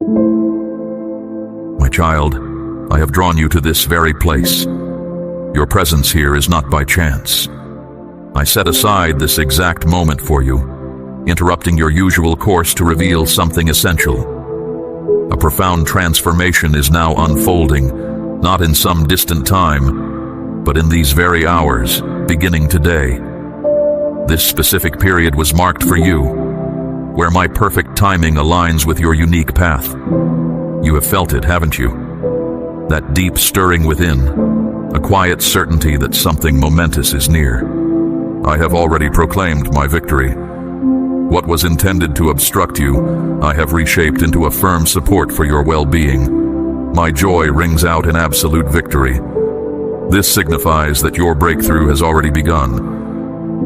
My child, I have drawn you to this very place. Your presence here is not by chance. I set aside this exact moment for you, interrupting your usual course to reveal something essential. A profound transformation is now unfolding, not in some distant time, but in these very hours, beginning today. This specific period was marked for you, where my perfect timing aligns with your unique path. You have felt it, haven't you? That deep stirring within, a quiet certainty that something momentous is near. I have already proclaimed my victory. What was intended to obstruct you, I have reshaped into a firm support for your well-being. My joy rings out in absolute victory. This signifies that your breakthrough has already begun.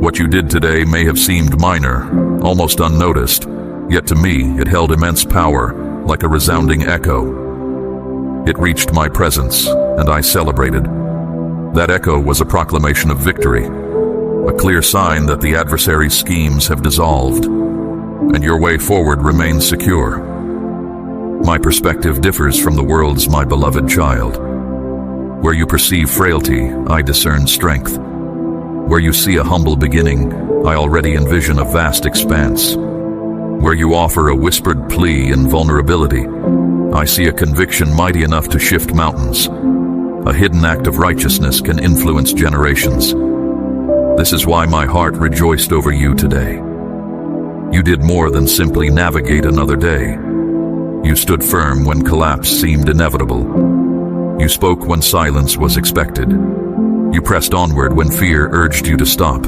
What you did today may have seemed minor, almost unnoticed, yet to me it held immense power, like a resounding echo. It reached my presence, and I celebrated. That echo was a proclamation of victory, a clear sign that the adversary's schemes have dissolved, and your way forward remains secure. My perspective differs from the world's, my beloved child. Where you perceive frailty, I discern strength. Where you see a humble beginning, I already envision a vast expanse. Where you offer a whispered plea in vulnerability, I see a conviction mighty enough to shift mountains. A hidden act of righteousness can influence generations. This is why my heart rejoiced over you today. You did more than simply navigate another day. You stood firm when collapse seemed inevitable. You spoke when silence was expected. You pressed onward when fear urged you to stop.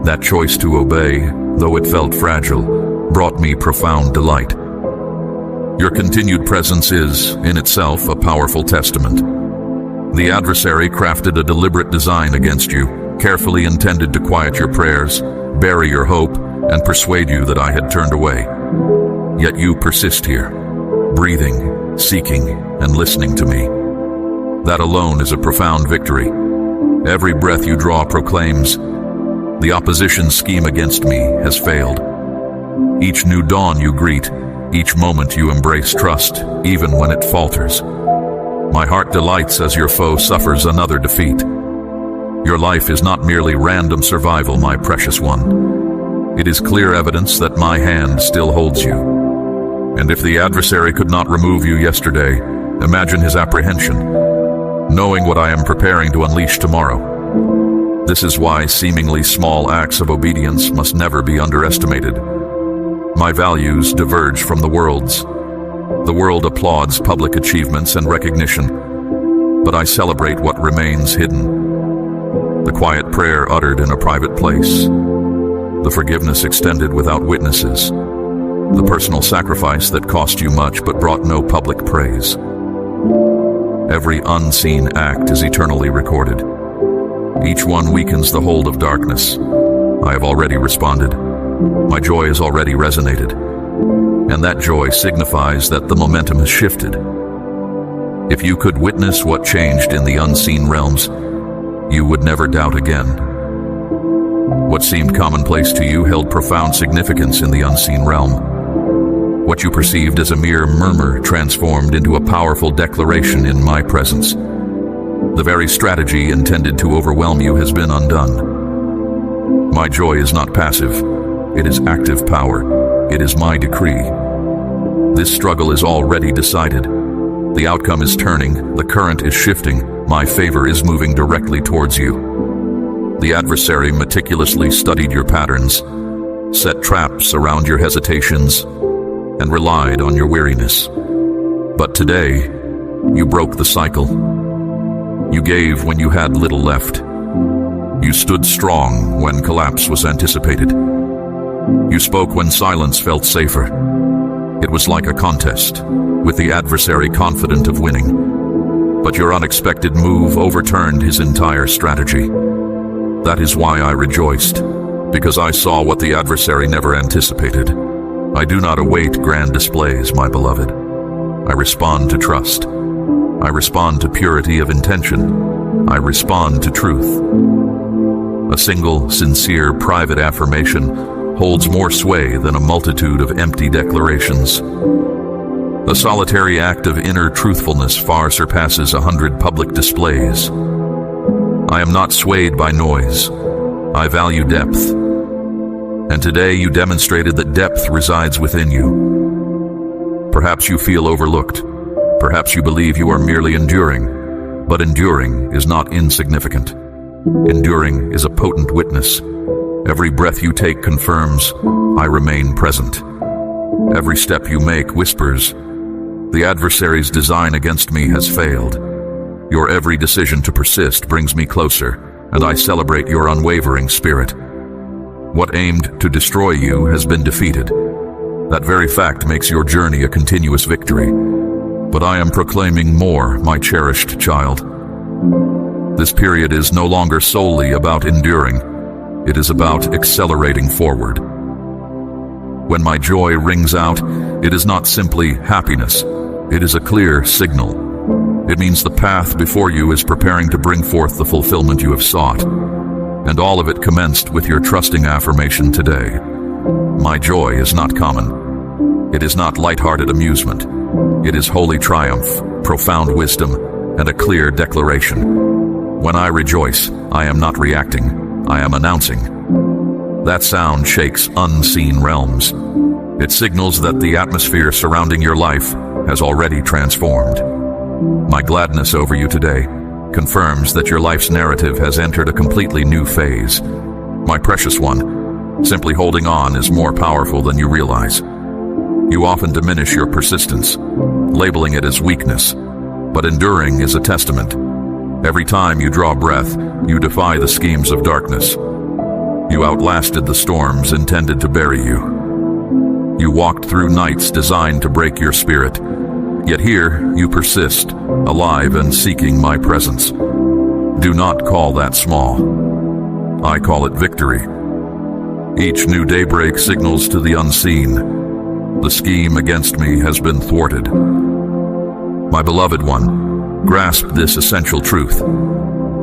That choice to obey, though it felt fragile, brought me profound delight. Your continued presence is, in itself, a powerful testament. The adversary crafted a deliberate design against you, carefully intended to quiet your prayers, bury your hope, and persuade you that I had turned away. Yet you persist here, breathing, seeking, and listening to me. That alone is a profound victory. Every breath you draw proclaims, the opposition's scheme against me has failed. Each new dawn you greet, each moment you embrace trust, even when it falters. My heart delights as your foe suffers another defeat. Your life is not merely random survival, my precious one. It is clear evidence that my hand still holds you. And if the adversary could not remove you yesterday, imagine his apprehension, knowing what I am preparing to unleash tomorrow. This is why seemingly small acts of obedience must never be underestimated. My values diverge from the world's. The world applauds public achievements and recognition, but I celebrate what remains hidden. The quiet prayer uttered in a private place, the forgiveness extended without witnesses, the personal sacrifice that cost you much but brought no public praise. Every unseen act is eternally recorded. Each one weakens the hold of darkness. I have already responded. My joy has already resonated. And that joy signifies that the momentum has shifted. If you could witness what changed in the unseen realms, you would never doubt again. What seemed commonplace to you held profound significance in the unseen realm. What you perceived as a mere murmur transformed into a powerful declaration in my presence. The very strategy intended to overwhelm you has been undone. My joy is not passive. It is active power. It is my decree. This struggle is already decided. The outcome is turning. The current is shifting. My favor is moving directly towards you. The adversary meticulously studied your patterns, set traps around your hesitations, and relied on your weariness. But today, you broke the cycle. You gave when you had little left. You stood strong when collapse was anticipated. You spoke when silence felt safer. It was like a contest, with the adversary confident of winning. But your unexpected move overturned his entire strategy. That is why I rejoiced, because I saw what the adversary never anticipated. I do not await grand displays, my beloved. I respond to trust. I respond to purity of intention. I respond to truth. A single, sincere, private affirmation holds more sway than a multitude of empty declarations. A solitary act of inner truthfulness far surpasses 100 public displays. I am not swayed by noise. I value depth. And today you demonstrated that depth resides within you. Perhaps you feel overlooked. Perhaps you believe you are merely enduring. But enduring is not insignificant. Enduring is a potent witness. Every breath you take confirms, I remain present. Every step you make whispers, the adversary's design against me has failed. Your every decision to persist brings me closer, and I celebrate your unwavering spirit. What aimed to destroy you has been defeated. That very fact makes your journey a continuous victory. But I am proclaiming more, my cherished child. This period is no longer solely about enduring. It is about accelerating forward. When my joy rings out, it is not simply happiness. It is a clear signal. It means the path before you is preparing to bring forth the fulfillment you have sought. And all of it commenced with your trusting affirmation today. My joy is not common. It is not light-hearted amusement. It is holy triumph, profound wisdom, and a clear declaration. When I rejoice, I am not reacting. I am announcing. That sound shakes unseen realms. It signals that the atmosphere surrounding your life has already transformed. My gladness over you today confirms that your life's narrative has entered a completely new phase. My precious one, simply holding on is more powerful than you realize. You often diminish your persistence, labeling it as weakness, but enduring is a testament. Every time you draw breath, you defy the schemes of darkness. You outlasted the storms intended to bury you. You walked through nights designed to break your spirit. Yet here you persist, alive and seeking my presence. Do not call that small. I call it victory. Each new daybreak signals to the unseen. The scheme against me has been thwarted. My beloved one, grasp this essential truth.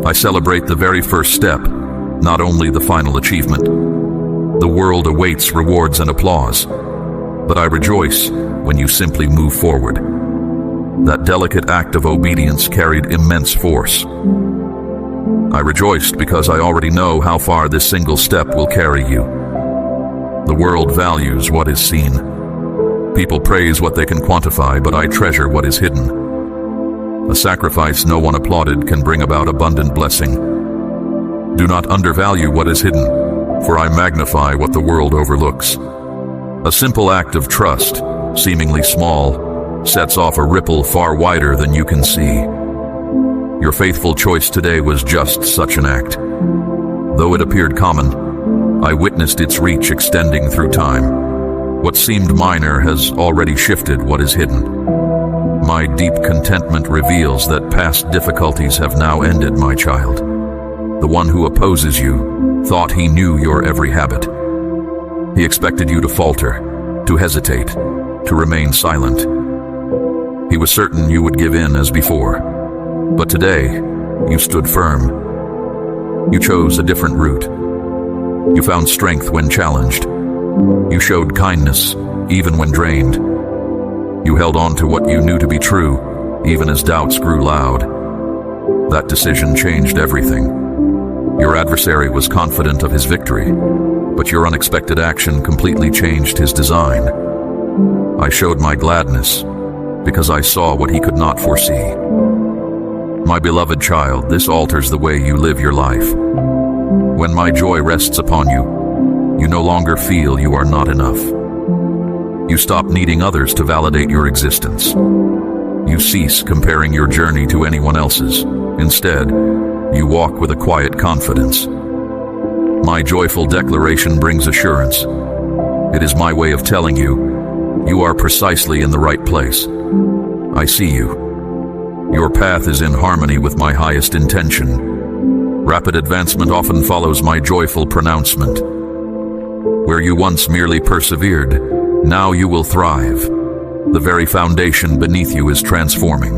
I celebrate the very first step, not only the final achievement. The world awaits rewards and applause, but I rejoice when you simply move forward. That delicate act of obedience carried immense force. I rejoiced because I already know how far this single step will carry you. The world values what is seen. People praise what they can quantify, but I treasure what is hidden. A sacrifice no one applauded can bring about abundant blessing. Do not undervalue what is hidden, for I magnify what the world overlooks. A simple act of trust, seemingly small, sets off a ripple far wider than you can see. Your faithful choice today was just such an act. Though it appeared common, I witnessed its reach extending through time. What seemed minor has already shifted what is hidden. My deep contentment reveals that past difficulties have now ended, my child. The one who opposes you thought he knew your every habit. He expected you to falter, to hesitate, to remain silent. He was certain you would give in as before. But today, you stood firm. You chose a different route. You found strength when challenged. You showed kindness, even when drained. You held on to what you knew to be true, even as doubts grew loud. That decision changed everything. Your adversary was confident of his victory, but your unexpected action completely changed his design. I showed my gladness, because I saw what he could not foresee. My beloved child, this alters the way you live your life. When my joy rests upon you, you no longer feel you are not enough. You stop needing others to validate your existence. You cease comparing your journey to anyone else's. Instead, you walk with a quiet confidence. My joyful declaration brings assurance. It is my way of telling you, you are precisely in the right place. I see you. Your path is in harmony with my highest intention. Rapid advancement often follows my joyful pronouncement. Where you once merely persevered, now you will thrive. The very foundation beneath you is transforming.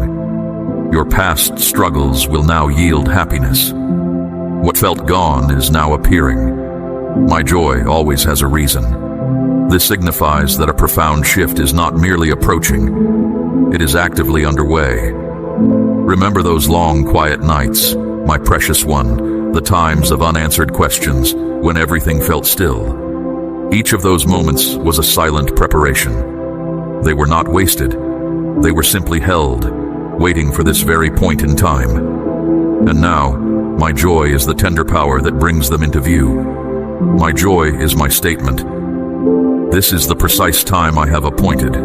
Your past struggles will now yield happiness. What felt gone is now appearing. My joy always has a reason. This signifies that a profound shift is not merely approaching, it is actively underway. Remember those long, quiet nights, my precious one, the times of unanswered questions when everything felt still. Each of those moments was a silent preparation. They were not wasted. They were simply held, waiting for this very point in time. And now, my joy is the tender power that brings them into view. My joy is my statement. This is the precise time I have appointed.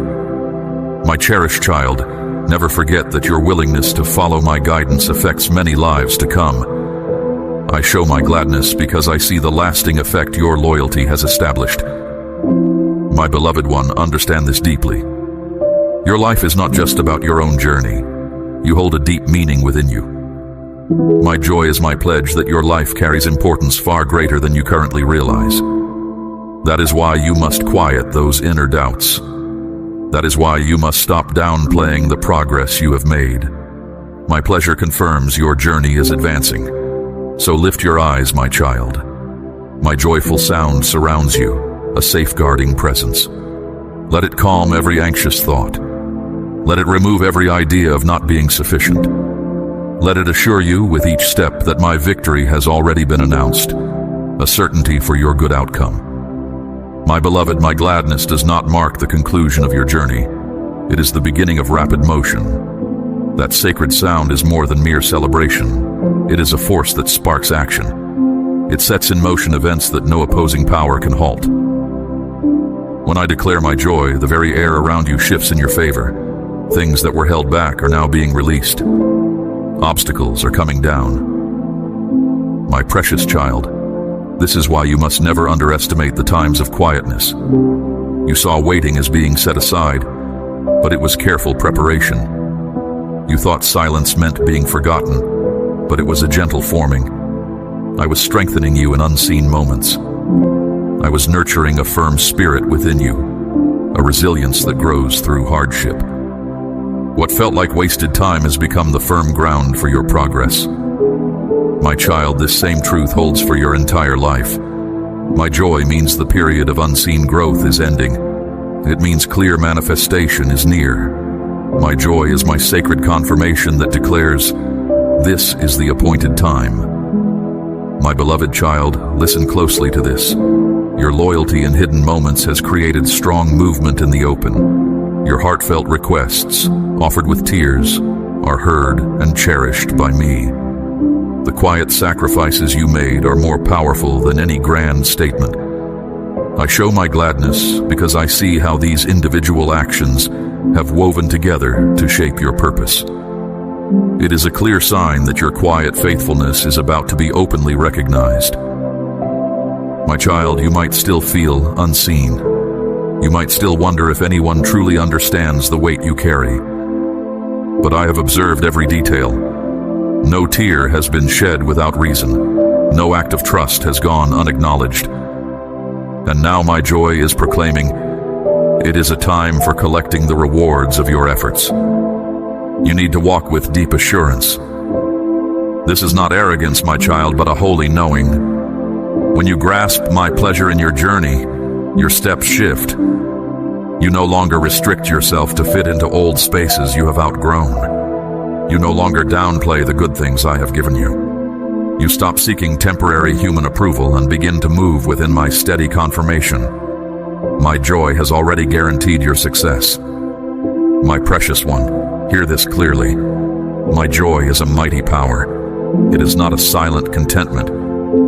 My cherished child, never forget that your willingness to follow my guidance affects many lives to come. I show my gladness because I see the lasting effect your loyalty has established. My beloved one, understand this deeply. Your life is not just about your own journey. You hold a deep meaning within you. My joy is my pledge that your life carries importance far greater than you currently realize. That is why you must quiet those inner doubts. That is why you must stop downplaying the progress you have made. My pleasure confirms your journey is advancing. So lift your eyes, my child. My joyful sound surrounds you, a safeguarding presence. Let it calm every anxious thought. Let it remove every idea of not being sufficient. Let it assure you with each step that my victory has already been announced, a certainty for your good outcome. My beloved, my gladness does not mark the conclusion of your journey. It is the beginning of rapid motion. That sacred sound is more than mere celebration. It is a force that sparks action. It sets in motion events that no opposing power can halt. When I declare my joy, the very air around you shifts in your favor. Things that were held back are now being released. Obstacles are coming down. My precious child, this is why you must never underestimate the times of quietness. You saw waiting as being set aside, but it was careful preparation. You thought silence meant being forgotten, but it was a gentle forming. I was strengthening you in unseen moments. I was nurturing a firm spirit within you, a resilience that grows through hardship. What felt like wasted time has become the firm ground for your progress. My child, this same truth holds for your entire life. My joy means the period of unseen growth is ending. It means clear manifestation is near. My joy is my sacred confirmation that declares, this is the appointed time. My beloved child, listen closely to this. Your loyalty in hidden moments has created strong movement in the open. Your heartfelt requests, offered with tears, are heard and cherished by me. The quiet sacrifices you made are more powerful than any grand statement. I show my gladness because I see how these individual actions have woven together to shape your purpose. It is a clear sign that your quiet faithfulness is about to be openly recognized. My child, you might still feel unseen. You might still wonder if anyone truly understands the weight you carry. But I have observed every detail. No tear has been shed without reason. No act of trust has gone unacknowledged. And now my joy is proclaiming, it is a time for collecting the rewards of your efforts. You need to walk with deep assurance. This is not arrogance, my child, but a holy knowing. When you grasp my pleasure in your journey, your steps shift. You no longer restrict yourself to fit into old spaces you have outgrown. You no longer downplay the good things I have given you. You stop seeking temporary human approval and begin to move within my steady confirmation. My joy has already guaranteed your success. My precious one, hear this clearly. My joy is a mighty power. It is not a silent contentment.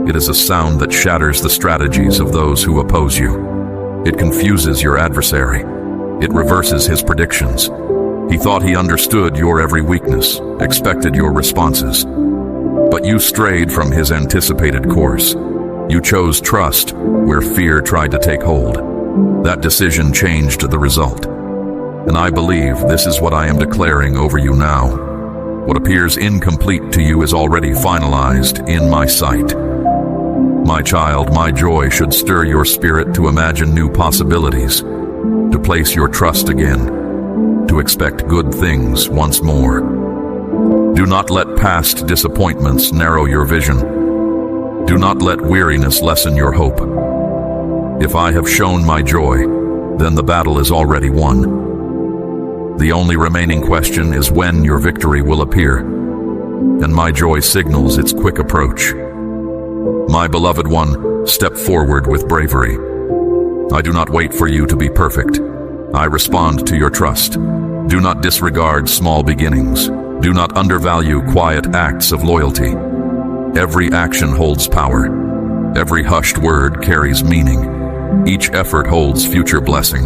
It is a sound that shatters the strategies of those who oppose you. It confuses your adversary. It reverses his predictions. He thought he understood your every weakness, expected your responses. But you strayed from his anticipated course. You chose trust where fear tried to take hold. That decision changed the result. And I believe this is what I am declaring over you now. What appears incomplete to you is already finalized in my sight. My child, my joy should stir your spirit to imagine new possibilities, to place your trust again, to expect good things once more. Do not let past disappointments narrow your vision. Do not let weariness lessen your hope. If I have shown my joy, then the battle is already won. The only remaining question is when your victory will appear, and my joy signals its quick approach. My beloved one, step forward with bravery. I do not wait for you to be perfect. I respond to your trust. Do not disregard small beginnings. Do not undervalue quiet acts of loyalty. Every action holds power. Every hushed word carries meaning. Each effort holds future blessing.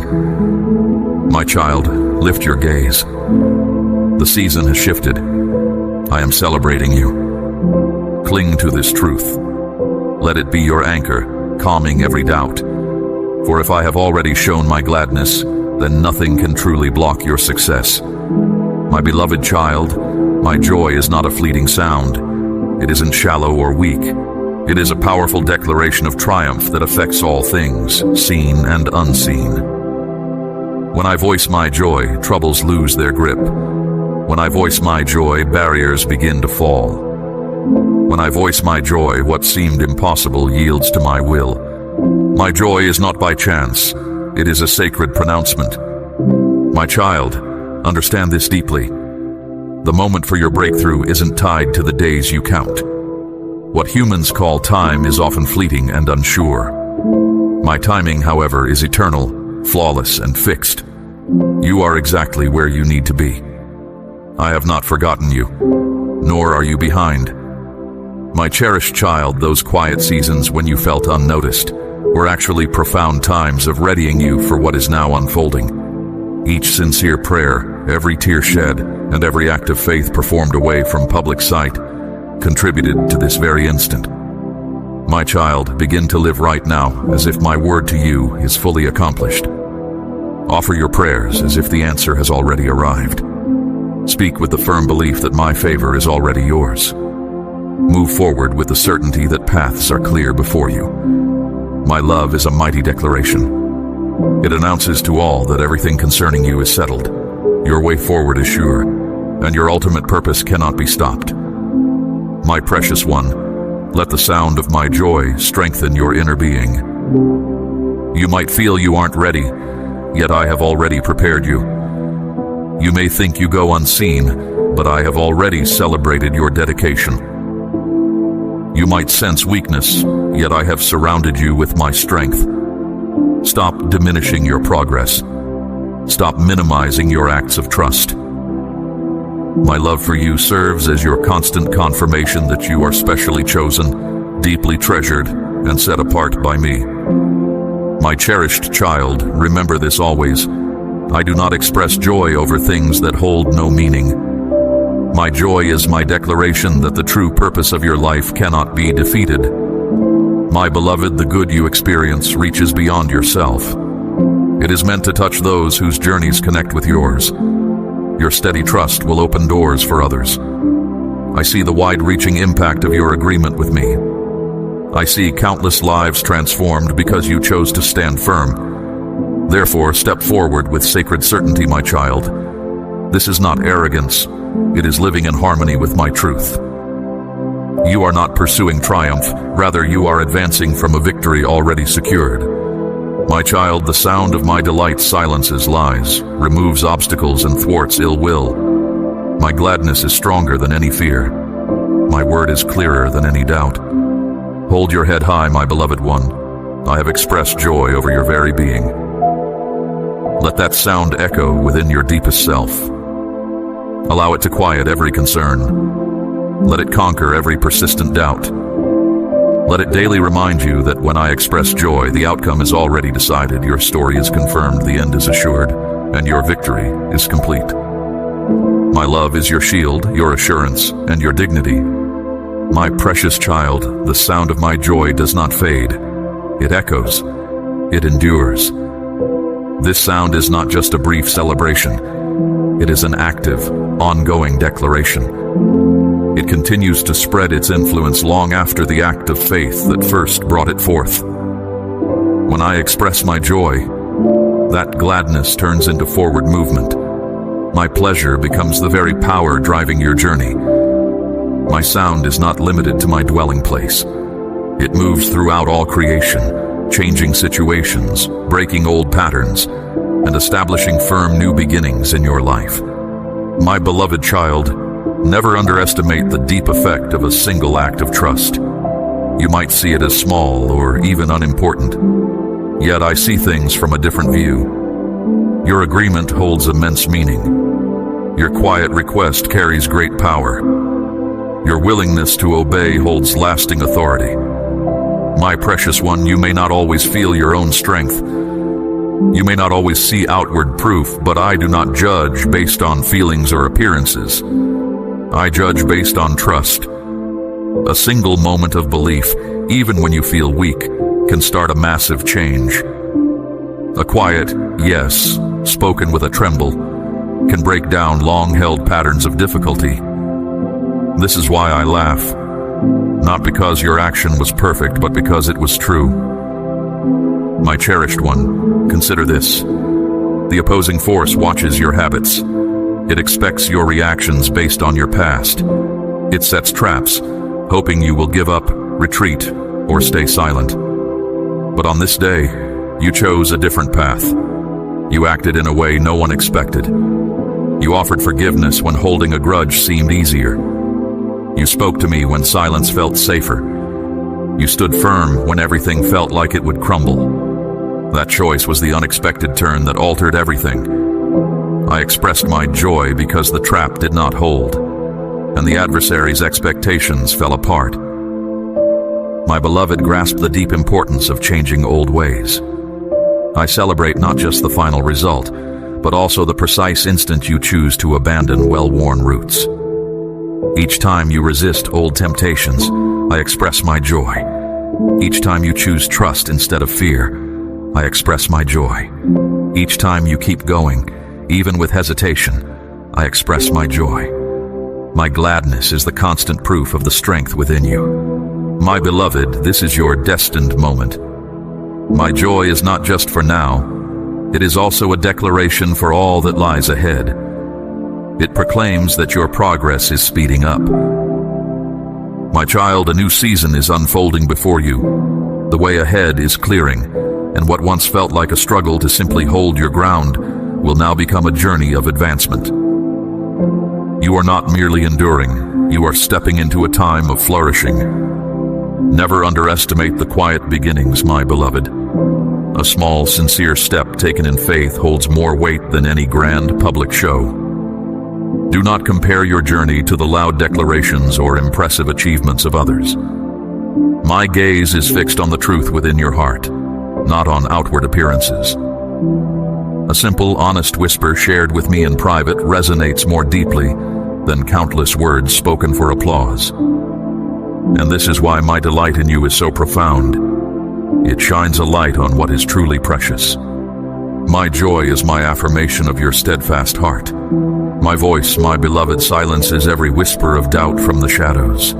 My child, lift your gaze. The season has shifted. I am celebrating you. Cling to this truth. Let it be your anchor, calming every doubt. For if I have already shown my gladness, then nothing can truly block your success. My beloved child, my joy is not a fleeting sound. It isn't shallow or weak. It is a powerful declaration of triumph that affects all things, seen and unseen. When I voice my joy, troubles lose their grip. When I voice my joy, barriers begin to fall. When I voice my joy, what seemed impossible yields to my will. My joy is not by chance. It is a sacred pronouncement. My child, understand this deeply. The moment for your breakthrough isn't tied to the days you count. What humans call time is often fleeting and unsure. My timing, however, is eternal, flawless, and fixed. You are exactly where you need to be. I have not forgotten you, nor are you behind. My cherished child, those quiet seasons when you felt unnoticed were actually profound times of readying you for what is now unfolding. Each sincere prayer, every tear shed, and every act of faith performed away from public sight contributed to this very instant. My child, begin to live right now as if my word to you is fully accomplished. Offer your prayers as if the answer has already arrived. Speak with the firm belief that my favor is already yours. Move forward with the certainty that paths are clear before you. My love is a mighty declaration. It announces to all that everything concerning you is settled. Your way forward is sure, and your ultimate purpose cannot be stopped. My precious one, let the sound of my joy strengthen your inner being. You might feel you aren't ready, yet I have already prepared you. You may think you go unseen, but I have already celebrated your dedication. You might sense weakness, yet I have surrounded you with my strength. Stop diminishing your progress. Stop minimizing your acts of trust. My love for you serves as your constant confirmation that you are specially chosen, deeply treasured, and set apart by me. My cherished child, remember this always. I do not express joy over things that hold no meaning. My joy is my declaration that the true purpose of your life cannot be defeated. My beloved, the good you experience reaches beyond yourself. It is meant to touch those whose journeys connect with yours. Your steady trust will open doors for others. I see the wide-reaching impact of your agreement with me. I see countless lives transformed because you chose to stand firm. Therefore, step forward with sacred certainty, my child. This is not arrogance. It is living in harmony with my truth. You are not pursuing triumph, rather you are advancing from a victory already secured. My child, the sound of my delight silences lies, removes obstacles and thwarts ill will. My gladness is stronger than any fear. My word is clearer than any doubt. Hold your head high, my beloved one. I have expressed joy over your very being. Let that sound echo within your deepest self. Allow it to quiet every concern. Let it conquer every persistent doubt. Let it daily remind you that when I express joy, the outcome is already decided, your story is confirmed, the end is assured, and your victory is complete. My love is your shield, your assurance, and your dignity. My precious child, the sound of my joy does not fade. It echoes. It endures. This sound is not just a brief celebration. It is an active, ongoing declaration. It continues to spread its influence long after the act of faith that first brought it forth. When I express my joy, that gladness turns into forward movement. My pleasure becomes the very power driving your journey. My sound is not limited to my dwelling place. It moves throughout all creation, changing situations, breaking old patterns, and establishing firm new beginnings in your life. My beloved child, never underestimate the deep effect of a single act of trust. You might see it as small or even unimportant, yet I see things from a different view. Your agreement holds immense meaning. Your quiet request carries great power. Your willingness to obey holds lasting authority. My precious one, you may not always feel your own strength. You may not always see outward proof, but I do not judge based on feelings or appearances. I judge based on trust. A single moment of belief, even when you feel weak, can start a massive change. A quiet yes, spoken with a tremble, can break down long-held patterns of difficulty. This is why I laugh. Not because your action was perfect, but because it was true. My cherished one, consider this. The opposing force watches your habits. It expects your reactions based on your past. It sets traps, hoping you will give up, retreat, or stay silent. But on this day, you chose a different path. You acted in a way no one expected. You offered forgiveness when holding a grudge seemed easier. You spoke to me when silence felt safer. You stood firm when everything felt like it would crumble. That choice was the unexpected turn that altered everything. I expressed my joy because the trap did not hold, and the adversary's expectations fell apart. My beloved grasped the deep importance of changing old ways. I celebrate not just the final result, but also the precise instant you choose to abandon well-worn roots. Each time you resist old temptations, I express my joy. Each time you choose trust instead of fear, I express my joy. Each time you keep going, even with hesitation, I express my joy. My gladness is the constant proof of the strength within you. My beloved, this is your destined moment. My joy is not just for now, it is also a declaration for all that lies ahead. It proclaims that your progress is speeding up. My child, a new season is unfolding before you. The way ahead is clearing, and what once felt like a struggle to simply hold your ground will now become a journey of advancement. You are not merely enduring, you are stepping into a time of flourishing. Never underestimate the quiet beginnings, my beloved. A small, sincere step taken in faith holds more weight than any grand public show. Do not compare your journey to the loud declarations or impressive achievements of others. My gaze is fixed on the truth within your heart, not on outward appearances. A simple, honest whisper shared with me in private resonates more deeply than countless words spoken for applause. And this is why my delight in you is so profound. It shines a light on what is truly precious. My joy is my affirmation of your steadfast heart. My voice, my beloved, silences every whisper of doubt from the shadows.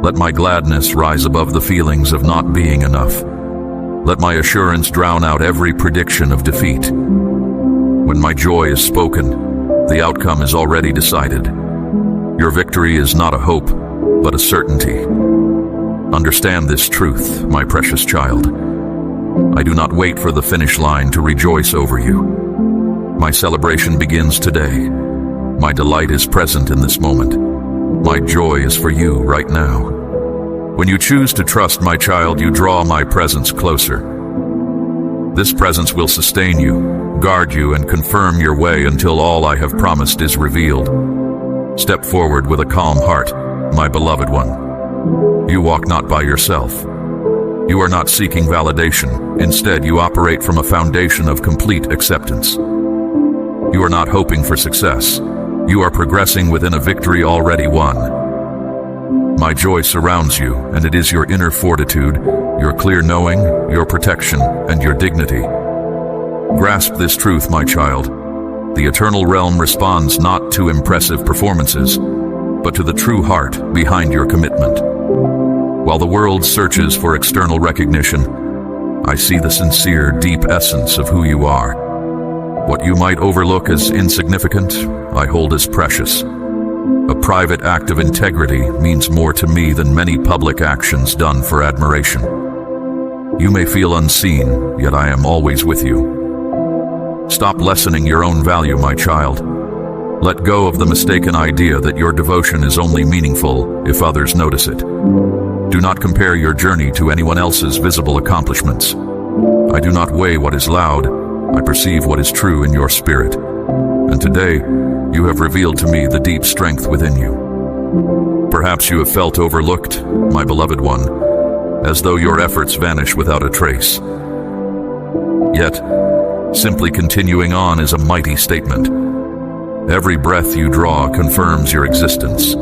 Let my gladness rise above the feelings of not being enough. Let my assurance drown out every prediction of defeat. When my joy is spoken, the outcome is already decided. Your victory is not a hope, but a certainty. Understand this truth, my precious child. I do not wait for the finish line to rejoice over you. My celebration begins today. My delight is present in this moment. My joy is for you right now. When you choose to trust my child, you draw my presence closer. This presence will sustain you, guard you, and confirm your way until all I have promised is revealed. Step forward with a calm heart, my beloved one. You walk not by yourself. You are not seeking validation. Instead, you operate from a foundation of complete acceptance. You are not hoping for success. You are progressing within a victory already won. My joy surrounds you, and it is your inner fortitude, your clear knowing, your protection, and your dignity. Grasp this truth, my child. The eternal realm responds not to impressive performances, but to the true heart behind your commitment. While the world searches for external recognition, I see the sincere, deep essence of who you are. What you might overlook as insignificant, I hold as precious. A private act of integrity means more to me than many public actions done for admiration. You may feel unseen, yet I am always with you. Stop lessening your own value, my child. Let go of the mistaken idea that your devotion is only meaningful if others notice it. Do not compare your journey to anyone else's visible accomplishments. I do not weigh what is loud, I perceive what is true in your spirit. And today, you have revealed to me the deep strength within you. Perhaps you have felt overlooked, my beloved one, as though your efforts vanish without a trace. Yet, simply continuing on is a mighty statement. Every breath you draw confirms your existence.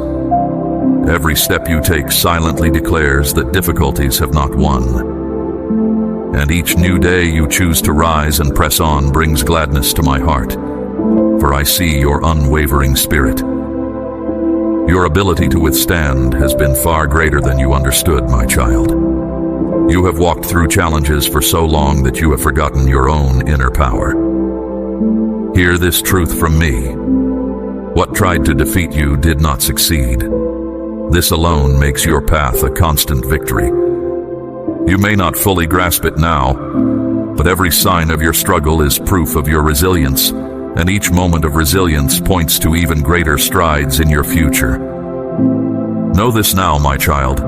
Every step you take silently declares that difficulties have not won. And each new day you choose to rise and press on brings gladness to my heart, for I see your unwavering spirit. Your ability to withstand has been far greater than you understood, my child. You have walked through challenges for so long that you have forgotten your own inner power. Hear this truth from me. What tried to defeat you did not succeed. This alone makes your path a constant victory. You may not fully grasp it now, but every sign of your struggle is proof of your resilience, and each moment of resilience points to even greater strides in your future. Know this now, my child.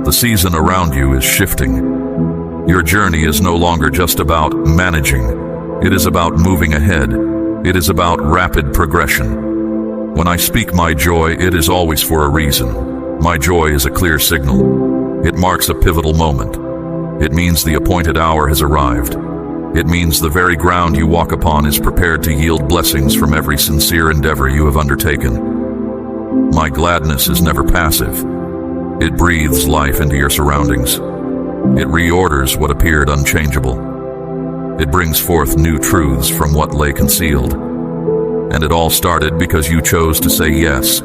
The season around you is shifting. Your journey is no longer just about managing. It is about moving ahead. It is about rapid progression. When I speak my joy, it is always for a reason. My joy is a clear signal. It marks a pivotal moment. It means the appointed hour has arrived. It means the very ground you walk upon is prepared to yield blessings from every sincere endeavor you have undertaken. My gladness is never passive. It breathes life into your surroundings. It reorders what appeared unchangeable. It brings forth new truths from what lay concealed. And it all started because you chose to say yes,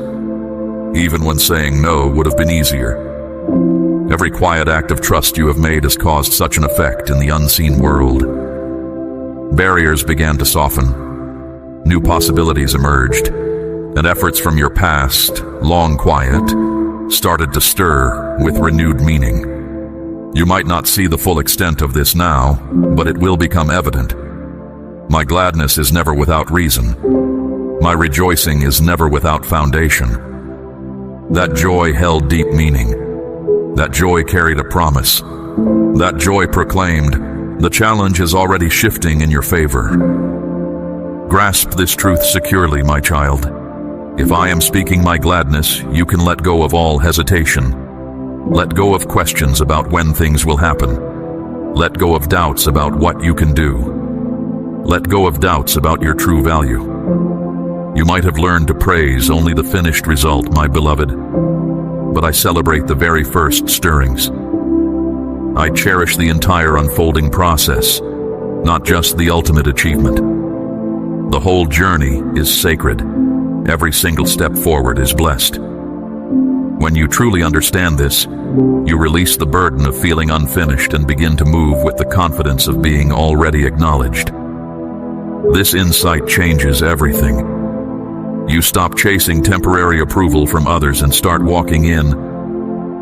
even when saying no would have been easier. Every quiet act of trust you have made has caused such an effect in the unseen world. Barriers began to soften, new possibilities emerged, and efforts from your past, long quiet, started to stir with renewed meaning. You might not see the full extent of this now, but it will become evident. My gladness is never without reason. My rejoicing is never without foundation. That joy held deep meaning. That joy carried a promise. That joy proclaimed, the challenge is already shifting in your favor. Grasp this truth securely, my child. If I am speaking my gladness, you can let go of all hesitation. Let go of questions about when things will happen. Let go of doubts about what you can do. Let go of doubts about your true value. You might have learned to praise only the finished result, my beloved, but I celebrate the very first stirrings. I cherish the entire unfolding process, not just the ultimate achievement. The whole journey is sacred. Every single step forward is blessed. When you truly understand this, you release the burden of feeling unfinished and begin to move with the confidence of being already acknowledged. This insight changes everything. You stop chasing temporary approval from others and start walking in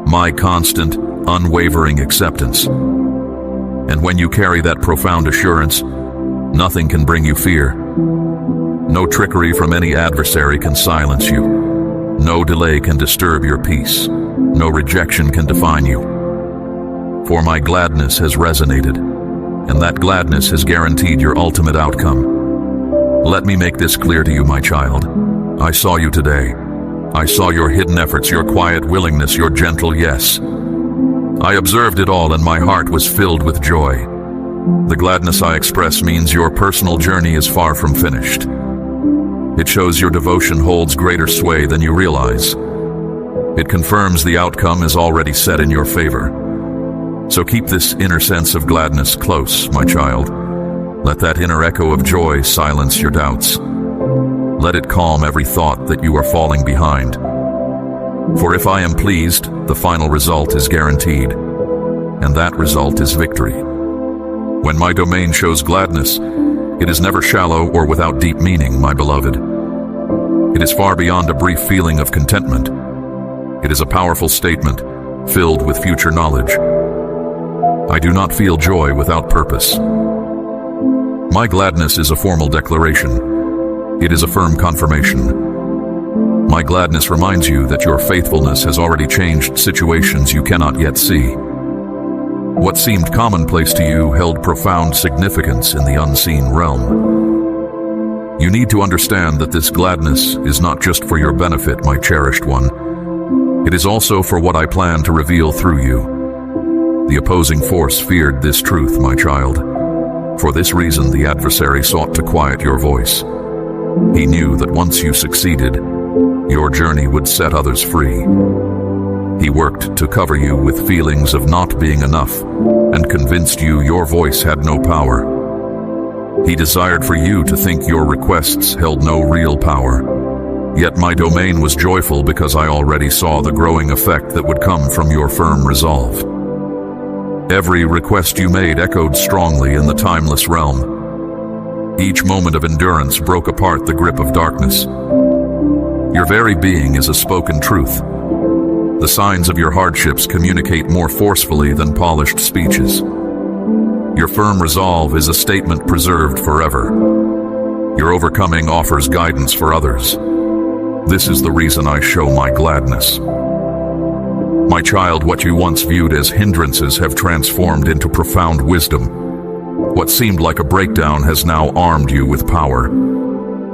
my constant, unwavering acceptance. And when you carry that profound assurance, nothing can bring you fear. No trickery from any adversary can silence you. No delay can disturb your peace. No rejection can define you. For my gladness has resonated, and that gladness has guaranteed your ultimate outcome. Let me make this clear to you, my child. I saw you today. I saw your hidden efforts, your quiet willingness, your gentle yes. I observed it all, and my heart was filled with joy. The gladness I express means your personal journey is far from finished. It shows your devotion holds greater sway than you realize. It confirms the outcome is already set in your favor. So keep this inner sense of gladness close, my child. Let that inner echo of joy silence your doubts. Let it calm every thought that you are falling behind. For if I am pleased, the final result is guaranteed, and that result is victory. When my domain shows gladness, it is never shallow or without deep meaning, my beloved. It is far beyond a brief feeling of contentment. It is a powerful statement, filled with future knowledge. I do not feel joy without purpose. My gladness is a formal declaration. It is a firm confirmation. My gladness reminds you that your faithfulness has already changed situations you cannot yet see. What seemed commonplace to you held profound significance in the unseen realm. You need to understand that this gladness is not just for your benefit, my cherished one. It is also for what I plan to reveal through you. The opposing force feared this truth, my child. For this reason, the adversary sought to quiet your voice. He knew that once you succeeded, your journey would set others free. He worked to cover you with feelings of not being enough and convinced you your voice had no power. He desired for you to think your requests held no real power. Yet my domain was joyful because I already saw the growing effect that would come from your firm resolve. Every request you made echoed strongly in the timeless realm. Each moment of endurance broke apart the grip of darkness. Your very being is a spoken truth. The signs of your hardships communicate more forcefully than polished speeches. Your firm resolve is a statement preserved forever. Your overcoming offers guidance for others. This is the reason I show my gladness. My child, what you once viewed as hindrances have transformed into profound wisdom. What seemed like a breakdown has now armed you with power.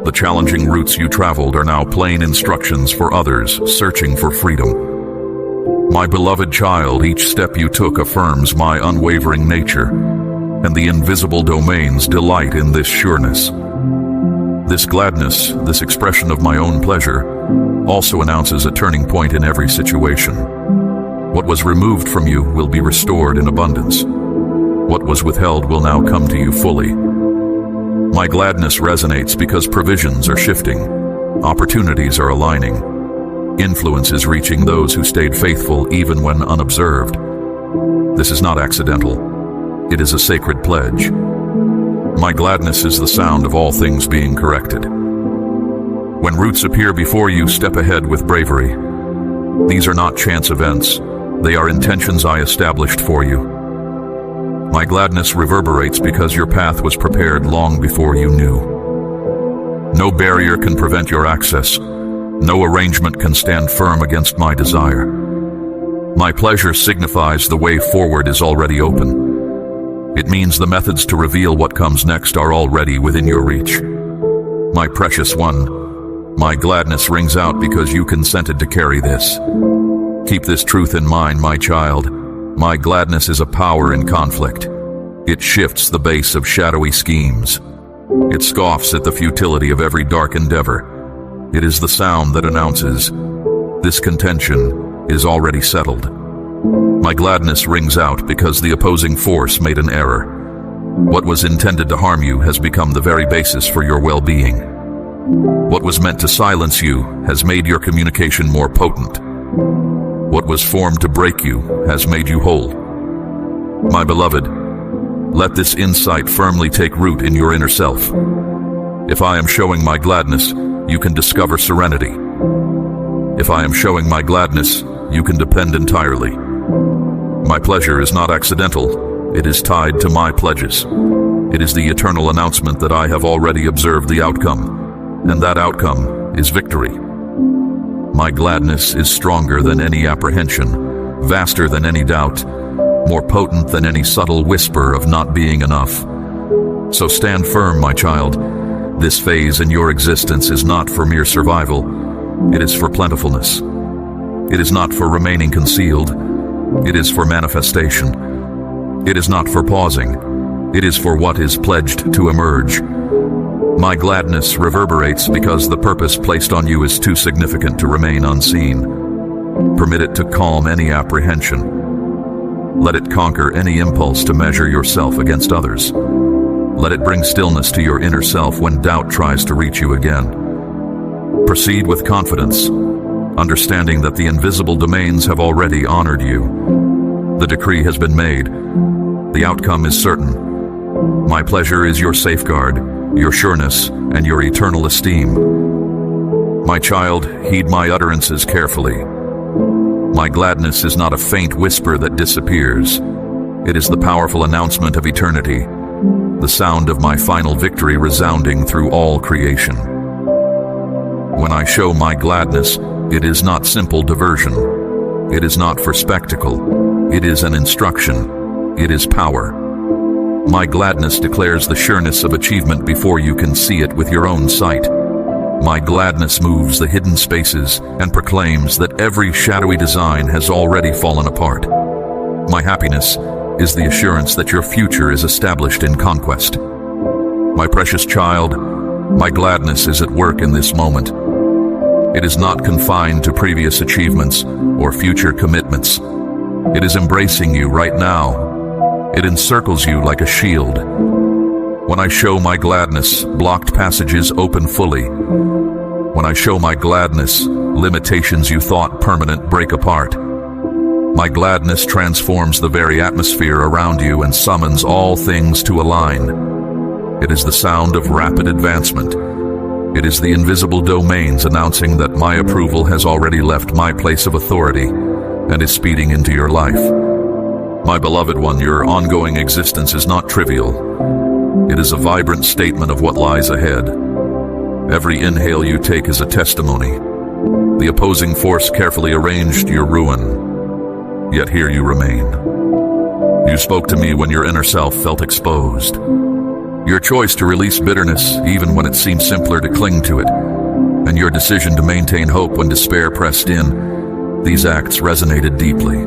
The challenging routes you traveled are now plain instructions for others searching for freedom. My beloved child, each step you took affirms my unwavering nature, and the invisible domains delight in this sureness. This gladness, this expression of my own pleasure, also announces a turning point in every situation. What was removed from you will be restored in abundance. What was withheld will now come to you fully. My gladness resonates because provisions are shifting, opportunities are aligning. Influence is reaching those who stayed faithful even when unobserved. This is not accidental. It is a sacred pledge. My gladness is the sound of all things being corrected. When roots appear before you, step ahead with bravery. These are not chance events. They are intentions I established for you. My gladness reverberates because your path was prepared long before you knew. No barrier can prevent your access. No arrangement can stand firm against my desire. My pleasure signifies the way forward is already open. It means the methods to reveal what comes next are already within your reach. My precious one, my gladness rings out because you consented to carry this. Keep this truth in mind, my child. My gladness is a power in conflict. It shifts the base of shadowy schemes. It scoffs at the futility of every dark endeavor. It is the sound that announces, this contention is already settled. My gladness rings out because the opposing force made an error. What was intended to harm you has become the very basis for your well-being. What was meant to silence you has made your communication more potent. What was formed to break you has made you whole. My beloved, let this insight firmly take root in your inner self. If I am showing my gladness, you can discover serenity. If I am showing my gladness, you can depend entirely. My pleasure is not accidental. It is tied to my pledges. It is the eternal announcement that I have already observed the outcome, and that outcome is victory. My gladness is stronger than any apprehension, vaster than any doubt, more potent than any subtle whisper of not being enough. So stand firm, my child. This phase in your existence is not for mere survival. It is for plentifulness. It is not for remaining concealed. It is for manifestation. It is not for pausing. It is for what is pledged to emerge. My gladness reverberates because the purpose placed on you is too significant to remain unseen. Permit it to calm any apprehension. Let it conquer any impulse to measure yourself against others. Let it bring stillness to your inner self when doubt tries to reach you again. Proceed with confidence, understanding that the invisible domains have already honored you. The decree has been made. The outcome is certain. My pleasure is your safeguard, your sureness, and your eternal esteem. My child, heed my utterances carefully. My gladness is not a faint whisper that disappears. It is the powerful announcement of eternity, the sound of my final victory resounding through all creation. When I show my gladness, it is not simple diversion. It is not for spectacle. It is an instruction. It is power. My gladness declares the sureness of achievement before you can see it with your own sight. My gladness moves the hidden spaces and proclaims that every shadowy design has already fallen apart. My happiness is the assurance that your future is established in conquest. My precious child, my gladness is at work in this moment. It is not confined to previous achievements or future commitments. It is embracing you right now. It encircles you like a shield. When I show my gladness, blocked passages open fully. When I show my gladness, limitations you thought permanent break apart. My gladness transforms the very atmosphere around you and summons all things to align. It is the sound of rapid advancement. It is the invisible domains announcing that my approval has already left my place of authority and is speeding into your life. My beloved one, your ongoing existence is not trivial. It is a vibrant statement of what lies ahead. Every inhale you take is a testimony. The opposing force carefully arranged your ruin. Yet here you remain. You spoke to me when your inner self felt exposed. Your choice to release bitterness even when it seemed simpler to cling to it, and your decision to maintain hope when despair pressed in, these acts resonated deeply.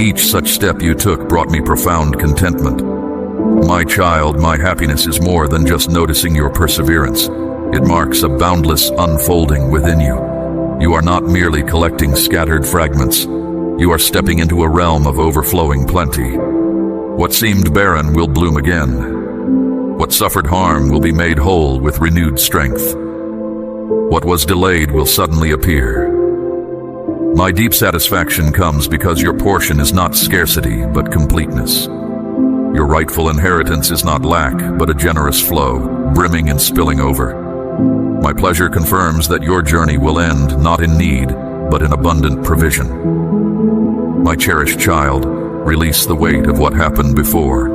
Each such step you took brought me profound contentment. My child, my happiness is more than just noticing your perseverance. It marks a boundless unfolding within you. You are not merely collecting scattered fragments. You are stepping into a realm of overflowing plenty. What seemed barren will bloom again. What suffered harm will be made whole with renewed strength. What was delayed will suddenly appear. My deep satisfaction comes because your portion is not scarcity, but completeness. Your rightful inheritance is not lack, but a generous flow, brimming and spilling over. My pleasure confirms that your journey will end not in need, but in abundant provision. My cherished child, release the weight of what happened before.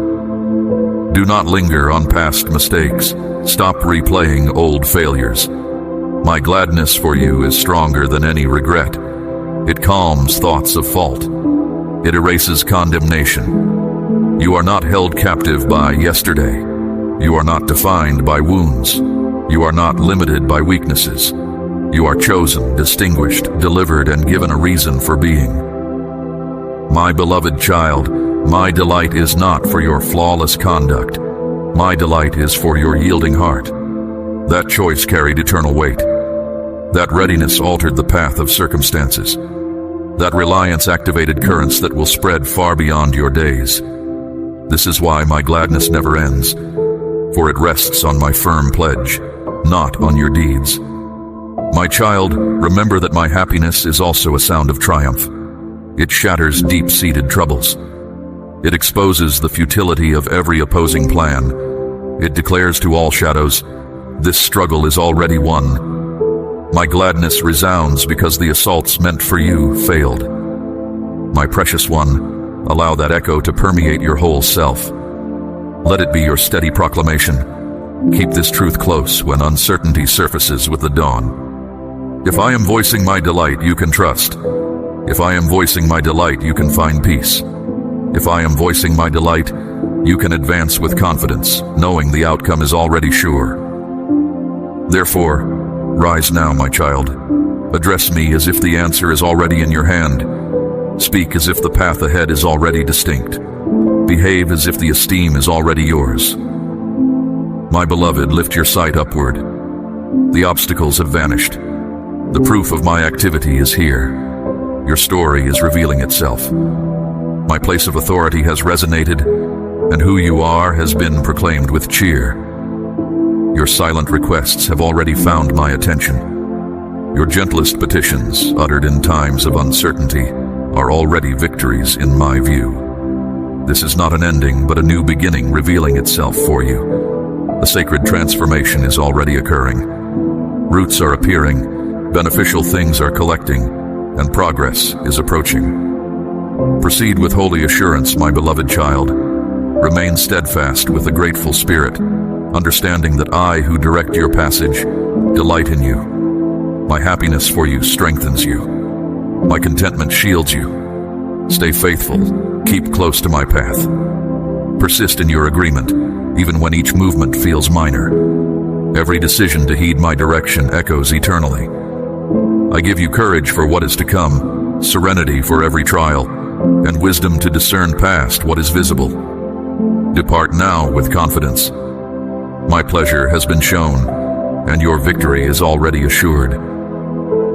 Do not linger on past mistakes. Stop replaying old failures. My gladness for you is stronger than any regret. It calms thoughts of fault. It erases condemnation. You are not held captive by yesterday. You are not defined by wounds. You are not limited by weaknesses. You are chosen, distinguished, delivered, and given a reason for being. My beloved child, my delight is not for your flawless conduct. My delight is for your yielding heart. That choice carried eternal weight. That readiness altered the path of circumstances. That reliance activated currents that will spread far beyond your days. This is why my gladness never ends, for it rests on my firm pledge, not on your deeds. My child, remember that my happiness is also a sound of triumph. It shatters deep-seated troubles. It exposes the futility of every opposing plan. It declares to all shadows, this struggle is already won. My gladness resounds because the assaults meant for you failed. My precious one, allow that echo to permeate your whole self. Let it be your steady proclamation. Keep this truth close when uncertainty surfaces with the dawn. If I am voicing my delight, you can trust. If I am voicing my delight, you can find peace. If I am voicing my delight, you can advance with confidence, knowing the outcome is already sure. Therefore, rise now, my child. Address me as if the answer is already in your hand. Speak as if the path ahead is already distinct. Behave as if the esteem is already yours. My beloved, lift your sight upward. The obstacles have vanished. The proof of my activity is here. Your story is revealing itself. My place of authority has resonated, and who you are has been proclaimed with cheer. Your silent requests have already found my attention. Your gentlest petitions, uttered in times of uncertainty, are already victories in my view. This is not an ending, but a new beginning revealing itself for you. A sacred transformation is already occurring. Roots are appearing, beneficial things are collecting, and progress is approaching. Proceed with holy assurance, my beloved child. Remain steadfast with a grateful spirit, understanding that I, who direct your passage, delight in you. My happiness for you strengthens you. My contentment shields you. Stay faithful. Keep close to my path. Persist in your agreement, even when each movement feels minor. Every decision to heed my direction echoes eternally. I give you courage for what is to come, serenity for every trial, and wisdom to discern past what is visible. Depart now with confidence. My pleasure has been shown, and your victory is already assured.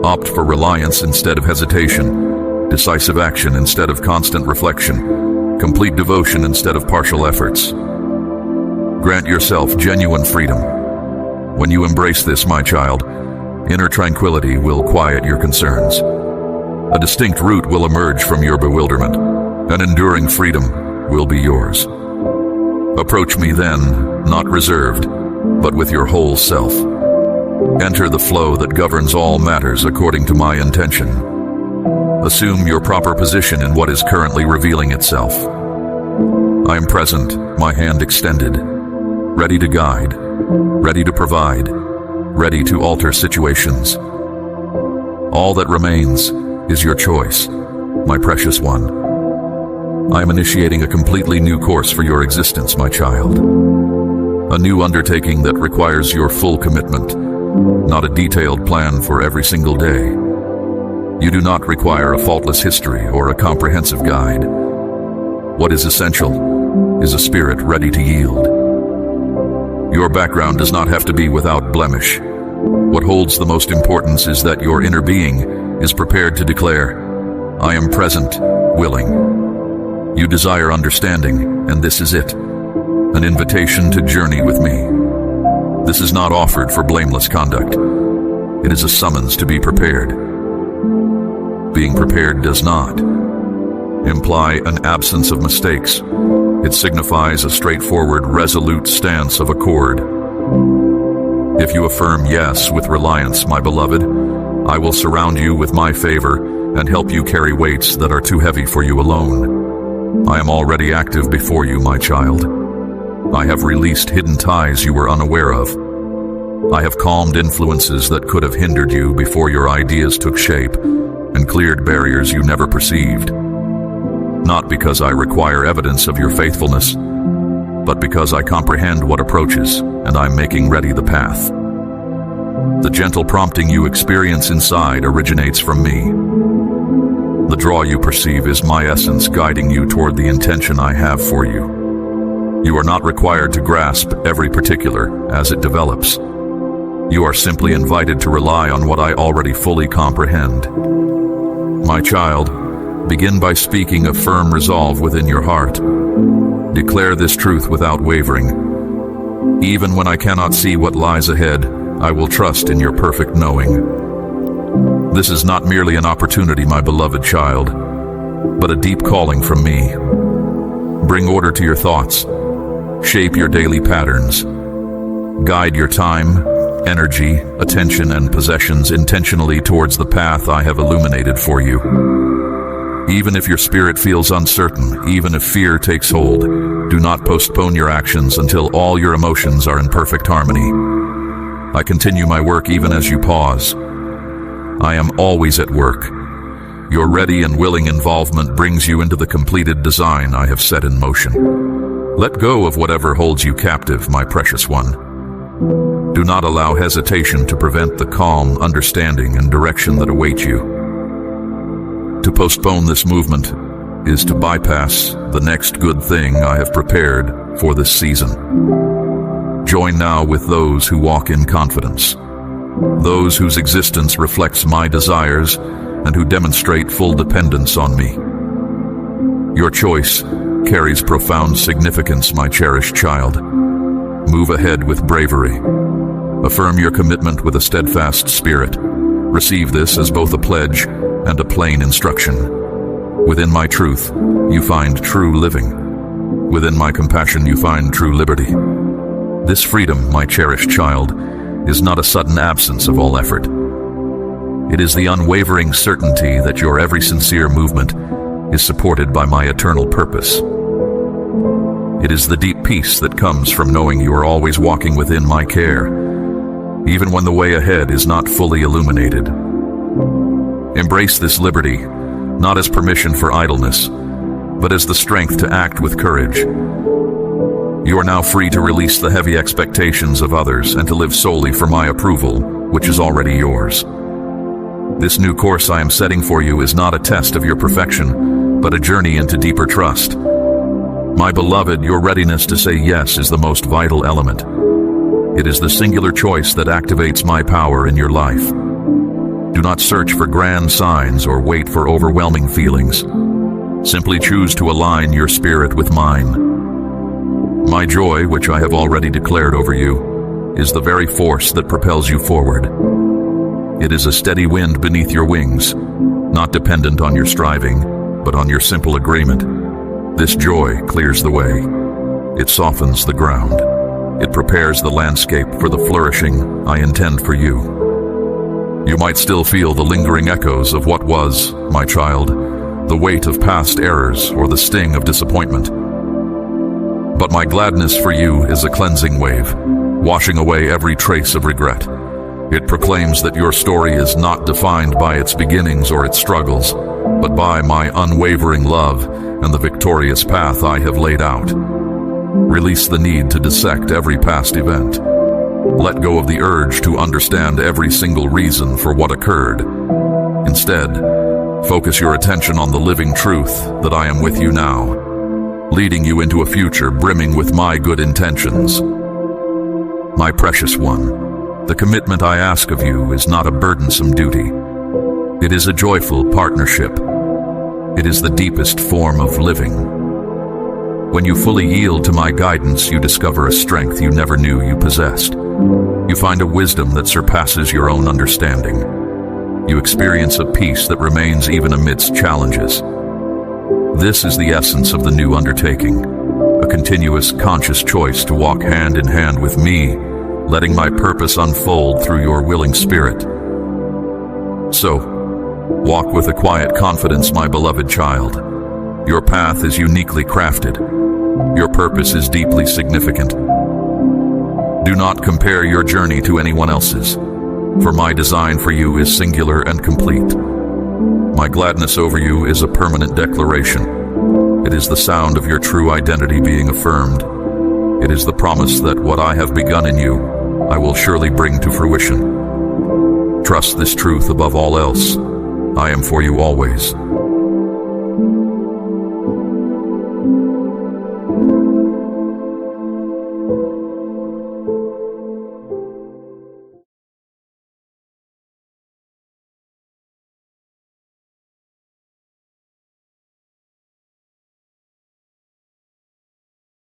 Opt for reliance instead of hesitation, decisive action instead of constant reflection, complete devotion instead of partial efforts. Grant yourself genuine freedom. When you embrace this, my child, inner tranquility will quiet your concerns. A distinct route will emerge from your bewilderment. An enduring freedom will be yours. Approach me then, not reserved, but with your whole self. Enter the flow that governs all matters according to my intention. Assume your proper position in what is currently revealing itself. I am present, my hand extended, ready to guide, ready to provide, ready to alter situations. All that remains is your choice, my precious one. I am initiating a completely new course for your existence, my child. A new undertaking that requires your full commitment, not a detailed plan for every single day. You do not require a faultless history or a comprehensive guide. What is essential is a spirit ready to yield. Your background does not have to be without blemish. What holds the most importance is that your inner being is prepared to declare, I am present, willing. You desire understanding, and this is it. An invitation to journey with me. This is not offered for blameless conduct. It is a summons to be prepared. Being prepared does not imply an absence of mistakes. It signifies a straightforward, resolute stance of accord. If you affirm yes with reliance, my beloved, I will surround you with my favor and help you carry weights that are too heavy for you alone. I am already active before you, my child. I have released hidden ties you were unaware of. I have calmed influences that could have hindered you before your ideas took shape, and cleared barriers you never perceived. Not because I require evidence of your faithfulness, but because I comprehend what approaches, and I'm making ready the path. The gentle prompting you experience inside originates from me. The draw you perceive is my essence guiding you toward the intention I have for you. You are not required to grasp every particular as it develops. You are simply invited to rely on what I already fully comprehend. My child, begin by speaking a firm resolve within your heart. Declare this truth without wavering. Even when I cannot see what lies ahead, I will trust in your perfect knowing. This is not merely an opportunity, my beloved child, but a deep calling from me. Bring order to your thoughts. Shape your daily patterns. Guide your time, energy, attention, and possessions intentionally towards the path I have illuminated for you. Even if your spirit feels uncertain, even if fear takes hold, do not postpone your actions until all your emotions are in perfect harmony. I continue my work even as you pause. I am always at work. Your ready and willing involvement brings you into the completed design I have set in motion. Let go of whatever holds you captive, my precious one. Do not allow hesitation to prevent the calm, understanding, and direction that await you. To postpone this movement is to bypass the next good thing I have prepared for this season. Join now with those who walk in confidence. Those whose existence reflects my desires and who demonstrate full dependence on me. Your choice carries profound significance, my cherished child. Move ahead with bravery. Affirm your commitment with a steadfast spirit. Receive this as both a pledge and a plain instruction. Within my truth, you find true living. Within my compassion, you find true liberty. This freedom, my cherished child, is not a sudden absence of all effort. It is the unwavering certainty that your every sincere movement is supported by my eternal purpose. It is the deep peace that comes from knowing you are always walking within my care, even when the way ahead is not fully illuminated. Embrace this liberty, not as permission for idleness, but as the strength to act with courage. You are now free to release the heavy expectations of others and to live solely for my approval, which is already yours. This new course I am setting for you is not a test of your perfection, but a journey into deeper trust. My beloved, your readiness to say yes is the most vital element. It is the singular choice that activates my power in your life. Do not search for grand signs or wait for overwhelming feelings. Simply choose to align your spirit with mine. My joy, which I have already declared over you, is the very force that propels you forward. It is a steady wind beneath your wings, not dependent on your striving, but on your simple agreement. This joy clears the way. It softens the ground. It prepares the landscape for the flourishing I intend for you. You might still feel the lingering echoes of what was, my child, the weight of past errors or the sting of disappointment. But my gladness for you is a cleansing wave, washing away every trace of regret. It proclaims that your story is not defined by its beginnings or its struggles, but by my unwavering love and the victorious path I have laid out. Release the need to dissect every past event. Let go of the urge to understand every single reason for what occurred. Instead, focus your attention on the living truth that I am with you now, leading you into a future brimming with my good intentions. My precious one, the commitment I ask of you is not a burdensome duty. It is a joyful partnership. It is the deepest form of living. When you fully yield to my guidance, you discover a strength you never knew you possessed. You find a wisdom that surpasses your own understanding. You experience a peace that remains even amidst challenges. This is the essence of the new undertaking, a continuous, conscious choice to walk hand in hand with me, letting my purpose unfold through your willing spirit. So, walk with a quiet confidence, my beloved child. Your path is uniquely crafted. Your purpose is deeply significant. Do not compare your journey to anyone else's, for my design for you is singular and complete. My gladness over you is a permanent declaration. It is the sound of your true identity being affirmed. It is the promise that what I have begun in you, I will surely bring to fruition. Trust this truth above all else. I am for you always.